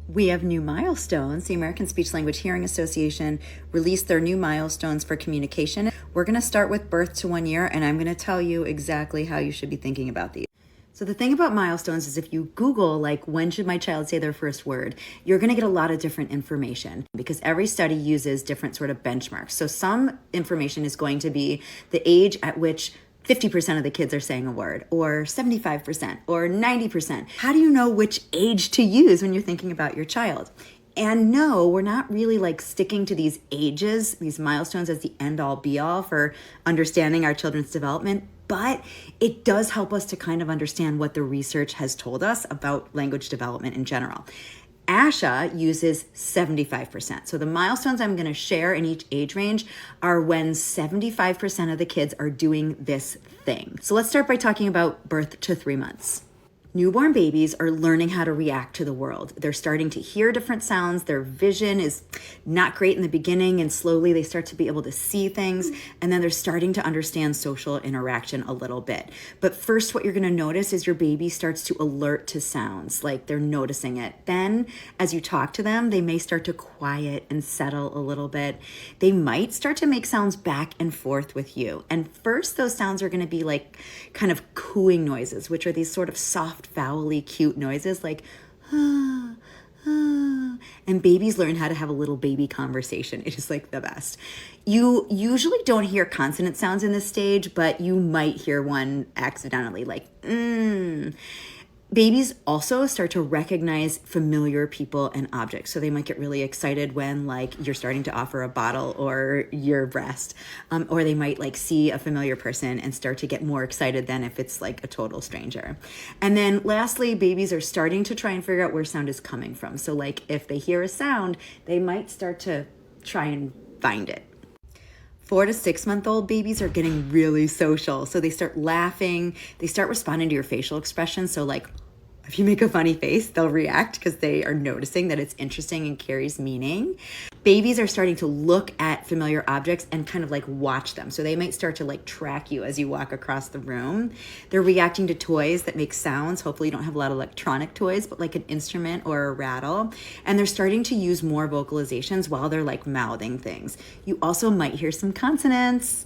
We have new milestones. The American Speech Language Hearing Association released their new milestones for communication. We're going to start with birth to 1 year, and I'm going to tell you exactly how you should be thinking about these. So the thing about milestones is if you Google, like, when should my child say their first word, you're going to get a lot of different information because every study uses different sort of benchmarks. So some information is going to be the age at which 50% of the kids are saying a word, or 75%, or 90%. How do you know which age to use when you're thinking about your child? And no, we're not really like sticking to these ages, these milestones as the end all be all for understanding our children's development, but it does help us to kind of understand what the research has told us about language development in general. ASHA uses 75%. So the milestones I'm going to share in each age range are when 75% of the kids are doing this thing. So let's start by talking about birth to 3 months. Newborn babies are learning how to react to the world. They're starting to hear different sounds. Their vision is not great in the beginning, and slowly they start to be able to see things. And then they're starting to understand social interaction a little bit. But first, what you're going to notice is your baby starts to alert to sounds, like they're noticing it. Then, as you talk to them, they may start to quiet and settle a little bit. They might start to make sounds back and forth with you. And first, those sounds are going to be like kind of cooing noises, which are these sort of soft, vowel-y, cute noises like ah, ah. And babies learn how to have a little baby conversation. It is like the best. You usually don't hear consonant sounds in this stage, but you might hear one accidentally, like Babies also start to recognize familiar people and objects. So they might get really excited when like you're starting to offer a bottle or your breast, or they might like see a familiar person and start to get more excited than if it's like a total stranger. And then lastly, babies are starting to try and figure out where sound is coming from. So like if they hear a sound, they might start to try and find it. 4 to 6 month old babies are getting really social. So they start laughing, they start responding to your facial expressions. So like if you make a funny face, they'll react because they are noticing that it's interesting and carries meaning. Babies are starting to look at familiar objects and kind of like watch them. So they might start to like track you as you walk across the room. They're reacting to toys that make sounds. Hopefully you don't have a lot of electronic toys, but like an instrument or a rattle. And they're starting to use more vocalizations while they're like mouthing things. You also might hear some consonants.